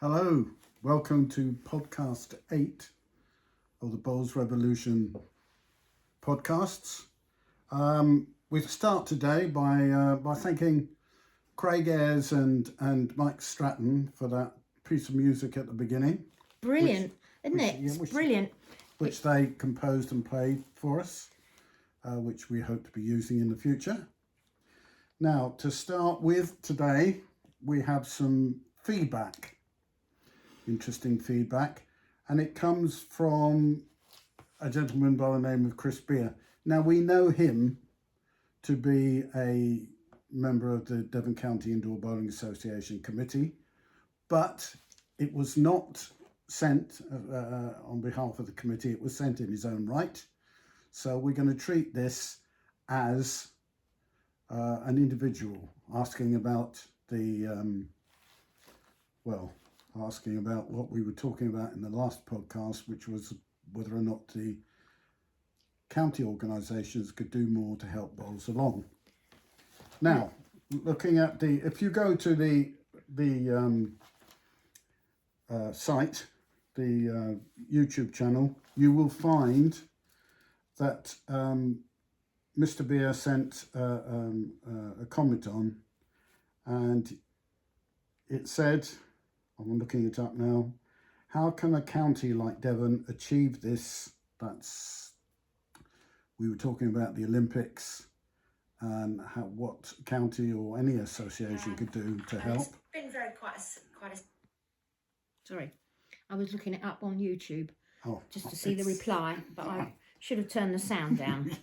Hello, welcome to podcast 8 of the Bowls Revolution podcasts. We start today by thanking Craig Ayres and Mike Stratton for that piece of music at the beginning. Brilliant, isn't it? It's brilliant. Which they composed and played for us, which we hope to be using in the future. Now, to start with today, we have some feedback. Interesting feedback, and it comes from a gentleman by the name of Chris Beer. Now, we know him to be a member of the Devon County Indoor Bowling Association committee, but it was not sent on behalf of the committee. It was sent in his own right. So we're going to treat this as an individual asking about asking about what we were talking about in the last podcast, which was whether or not the county organisations could do more to help bowls along. Now, looking at if you go to the site, the YouTube channel, you will find that Mr. Beer sent a comment on, and it said, I'm looking it up now, how can a county like Devon achieve this? We were talking about the Olympics and what county or any association could do to help. It's been quite a. Sorry, I was looking it up on YouTube just to see the reply, but I should have turned the sound down.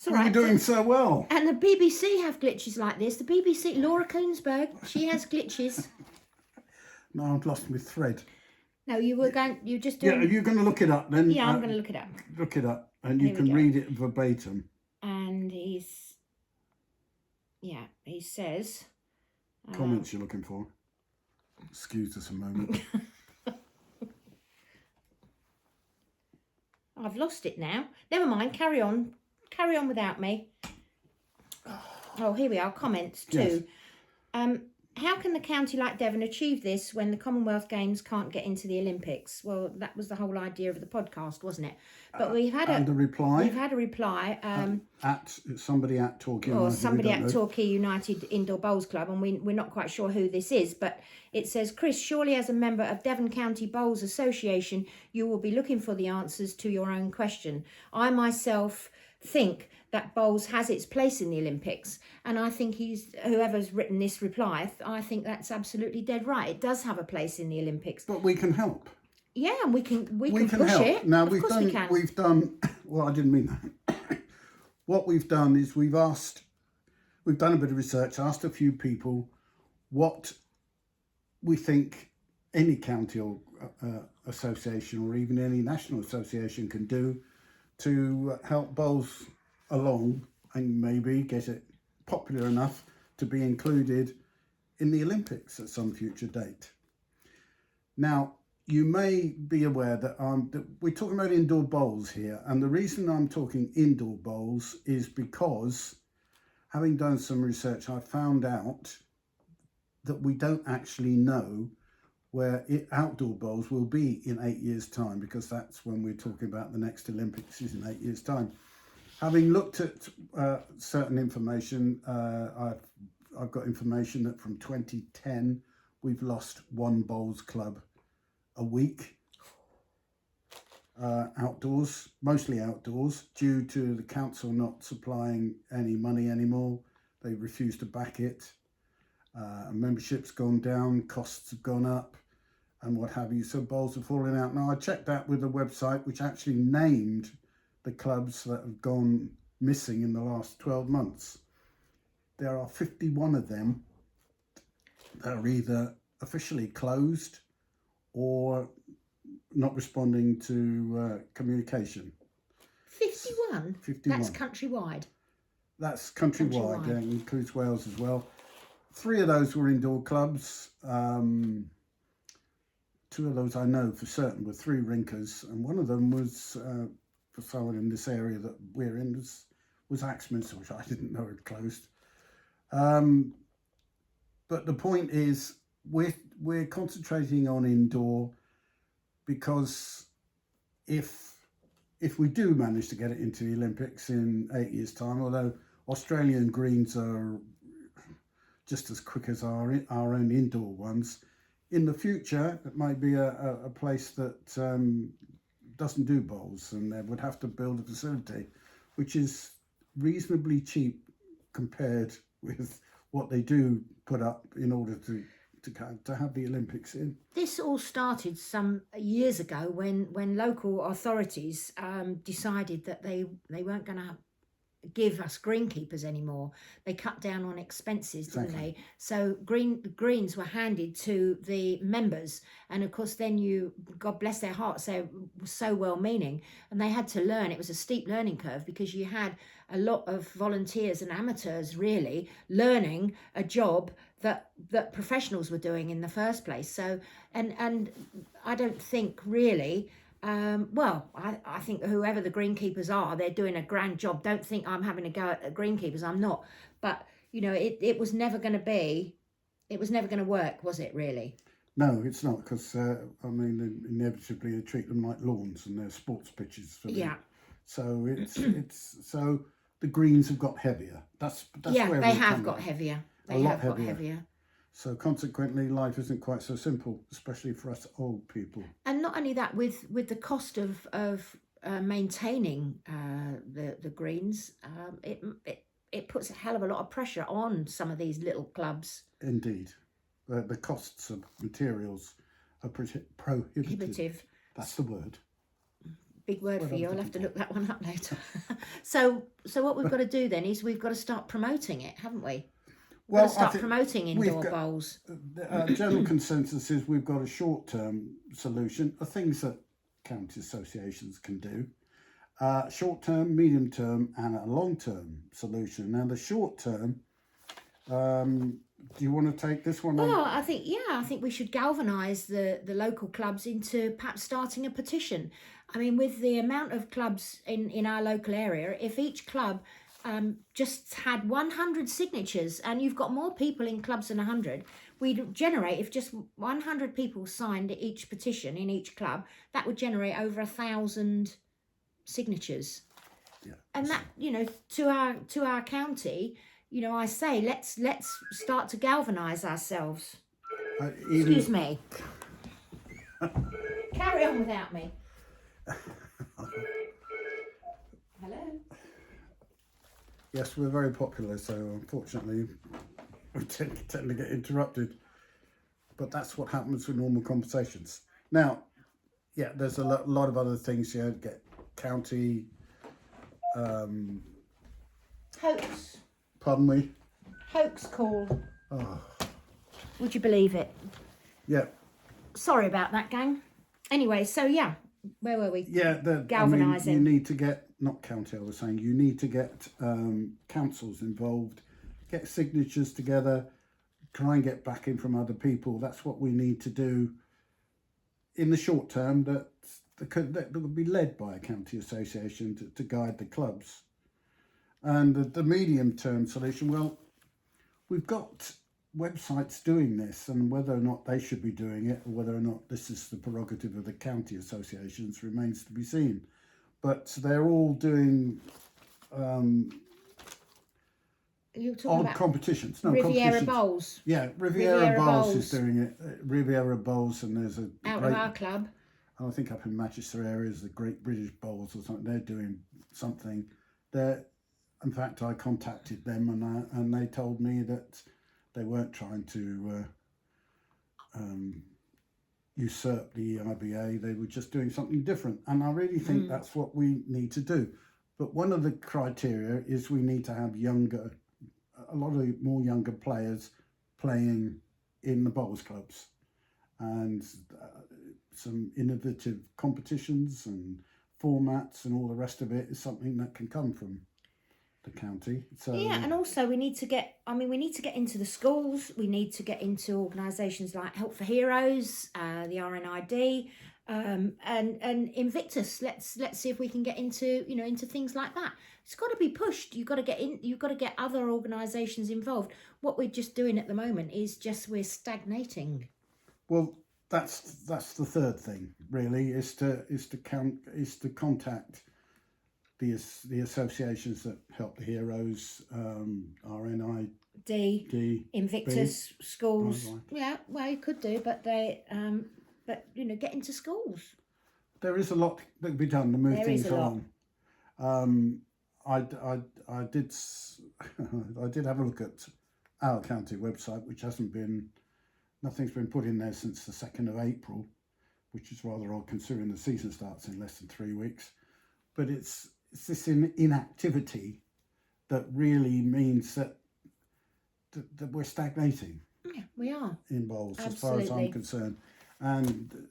You're doing so well. And the BBC have glitches like this. The BBC, Laura Koonsberg, she has glitches. No, I've lost my thread. No, you just doing... Yeah, are you going to look it up then? Yeah, I'm going to look it up. Look it up, and you can read it verbatim. And he says... Comments you're looking for. Excuse us a moment. I've lost it now. Never mind, carry on. Carry on without me. Oh, here we are, comments too. Yes. How can the county like Devon achieve this when the Commonwealth Games can't get into the Olympics? Well, that was the whole idea of the podcast, wasn't it? But we've had a reply. We've had a reply. At somebody at Torquay United. Or somebody at know. Torquay United Indoor Bowls Club, and we're not quite sure who this is, but it says, Chris, surely as a member of Devon County Bowls Association, you will be looking for the answers to your own question. I myself think that bowls has its place in the Olympics, and I think whoever's written this reply, I think that's absolutely dead right. It does have a place in the Olympics, but we can help. Yeah, and we can push help. it. Now we've done. Well, I didn't mean that. What we've done is we've done a bit of research, asked a few people what we think any county or association or even any national association can do to help bowls along and maybe get it popular enough to be included in the Olympics at some future date. Now, you may be aware that we're talking about indoor bowls here, and the reason I'm talking indoor bowls is because, having done some research, I found out that we don't actually know where outdoor bowls will be in 8 years' time, because that's when we're talking about the next Olympics is in 8 years' time. Having looked at certain information, I've got information that from 2010 we've lost one bowls club a week outdoors, mostly outdoors, due to the council not supplying any money anymore. They refuse to back it. Membership's gone down, costs have gone up, and what have you. So bowls are falling out. Now, I checked that with a website which actually named the clubs that have gone missing in the last 12 months. There are 51 of them that are either officially closed or not responding to communication. 51? 51. That's countrywide? That's countrywide. Yeah, includes Wales as well. 3 of those were indoor clubs. 2 of those I know for certain were 3 rinkers, and one of them was, for someone in this area that we're in, was Axminster, which I didn't know had closed. But the point is, we're concentrating on indoor because if we do manage to get it into the Olympics in 8 years' time, although Australian greens are just as quick as our own indoor ones, in the future it might be a place that doesn't do bowls, and they would have to build a facility which is reasonably cheap compared with what they do put up in order to have the Olympics in. This all started some years ago when local authorities decided that they weren't going to give us greenkeepers anymore. They cut down on expenses, didn't Exactly. they? So greens were handed to the members, and of course then God bless their hearts, they were so well-meaning, and they had to learn. It was a steep learning curve because you had a lot of volunteers and amateurs really learning a job that professionals were doing in the first place. So and I don't think really I think whoever the greenkeepers are, they're doing a grand job. Don't think I'm having a go at the greenkeepers. I'm not. But, it was never going to work, was it really? No, it's not, because inevitably they treat them like lawns and they're sports pitches for them. Yeah. So so the greens have got heavier. That's yeah, where they we're have coming got from. heavier. A They lot have got heavier. heavier. So consequently, life isn't quite so simple, especially for us old people. And not only that, with the cost of maintaining the greens, it puts a hell of a lot of pressure on some of these little clubs. Indeed, the costs of materials are prohibitive. Prohibitive. That's the word. Big word What for you. I'm I'll have to looking look that one up later. So what we've got to do then is we've got to start promoting it, haven't we? We've got to start promoting indoor bowls. The general consensus is we've got a short-term solution of things that county associations can do. Short-term, medium-term and a long-term solution. Now the short-term, do you want to take this one on? Well, I think we should galvanise the local clubs into perhaps starting a petition. I mean, with the amount of clubs in our local area, if each club just had 100 signatures, and you've got more people in clubs than 100, we'd generate, if just 100 people signed each petition in each club, that would generate over 1,000 signatures. Yeah. And that, to our county, I say let's start to galvanise ourselves. Excuse me. Carry on without me. Hello. Yes, we're very popular, so unfortunately we tend to get interrupted. But that's what happens with normal conversations. Now, yeah, there's a lot of other things here. Get county. Hoax. Pardon me. Hoax call. Oh, Would you believe it? yeah, Sorry about that, gang. Anyway, so yeah, where were we? yeah. Galvanising. You need to get, not county, I was saying, you need to get councils involved, get signatures together, try and get backing from other people. That's what we need to do in the short term, that will be led by a county association to guide the clubs. And the medium term solution, well, we've got websites doing this, and whether or not they should be doing it, or whether or not this is the prerogative of the county associations, remains to be seen. But they're all doing You're talking odd about competitions. No, Riviera competitions. Bowls. Yeah, Riviera Bowls is Bowls. doing it. Riviera Bowls, and there's a Out great, of our club. I think up in Manchester area is the Great British Bowls or something. They're doing something. In fact, I contacted them and they told me that they weren't trying to usurp the IBA. They were just doing something different. And I really think that's what we need to do. But one of the criteria is we need to have a lot of more younger players playing in the bowls clubs, and some innovative competitions and formats and all the rest of it is something that can come from the county. So Yeah, and also we need to get into the schools. We need to get into organisations like Help for Heroes, the RNID, and Invictus. Let's see if we can get into into things like that. It's got to be pushed. You've got to get in. You've got to get other organisations involved. What we're just doing at the moment is just we're stagnating. Well, that's the third thing really, is to contact the associations that help the heroes, RNID, Invictus, schools. Right. Yeah, well, you could do, but they but get into schools. There is a lot that can be done to move There things is a lot. along. I did have a look at our county website, which nothing's been put in there since the 2nd of April, which is rather odd considering the season starts in less than 3 weeks. But it's this inactivity that really means that we're stagnating. Yeah, we are. In bowls, Absolutely. as far as I'm concerned. And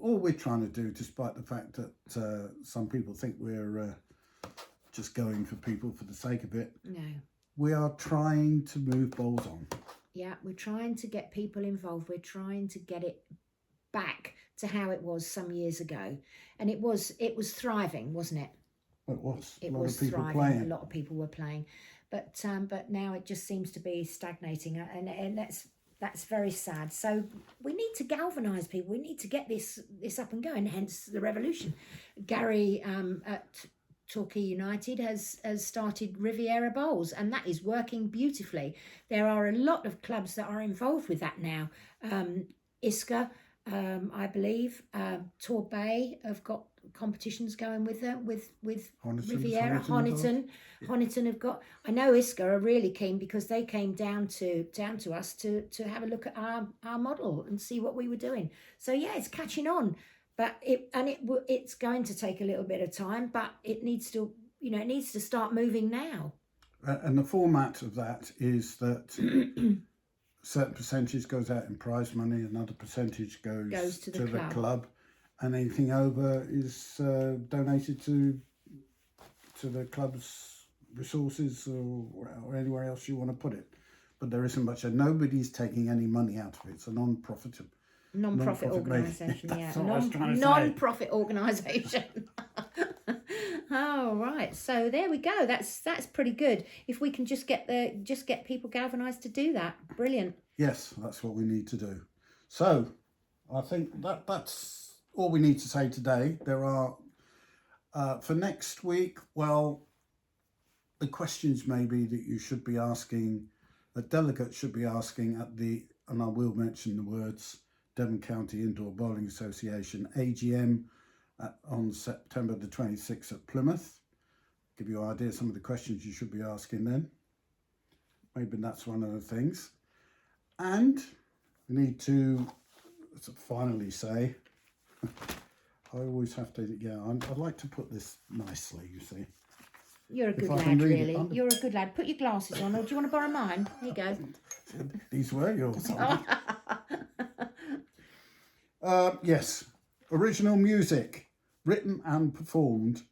all we're trying to do, despite the fact that some people think we're just going for people for the sake of it, No. we are trying to move bowls on. Yeah, we're trying to get people involved. We're trying to get it back to how it was some years ago, and it was thriving, wasn't it? It was. It a lot was of people thriving. playing. A lot of people were playing, but now it just seems to be stagnating, and that's very sad. So we need to galvanise people. We need to get this up and going. Hence the revolution. Gary at Torquay United has started Riviera Bowls, and that is working beautifully. There are a lot of clubs that are involved with that now. ISCA, I believe, Torbay have got competitions going with them with Riviera. Honiton have got. I know ISCA are really keen because they came down to us to have a look at our model and see what we were doing. So yeah, it's catching on. But it's going to take a little bit of time, but it needs to start moving now. And the format of that is that certain percentage goes out in prize money, another percentage goes to the club, and anything over is donated to the club's resources or anywhere else you want to put it. But there isn't much, and nobody's taking any money out of it. It's a non-profit organisation, yeah. Non-profit organisation. Oh right, so there we go. That's pretty good. If we can just get people galvanised to do that, brilliant. Yes, that's what we need to do. So, I think that's all we need to say today. There are for next week. Well, the questions maybe that you should be asking, the delegates should be asking and I will mention the words, Devon County Indoor Bowling Association AGM on September the 26th at Plymouth. Give you an idea of some of the questions you should be asking then. Maybe that's one of the things. And we need to finally say, I always have to, I'd like to put this nicely, you see. You're a good lad, really. You're a good lad. Put your glasses on, or do you want to borrow mine? Here you go. These were yours. Yes, original music, written and performed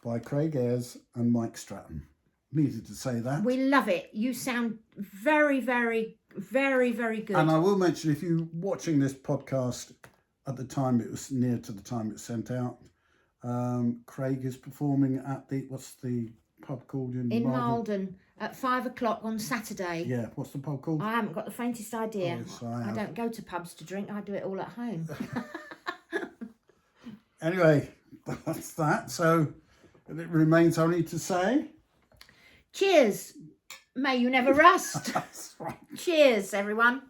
by Craig Ayres and Mike Stratton. Needed to say that. We love it. You sound very, very, very, very good. And I will mention, if you're watching this podcast at the time it was near to the time it was sent out, Craig is performing at what's the pub called in Malden at 5 o'clock on Saturday. Yeah, what's the pub called? I haven't got the faintest idea. Oh, I don't go to pubs to drink. I do it all at home. Anyway, that's that. So it remains only to say, cheers. May you never rust. That's right. Cheers, everyone.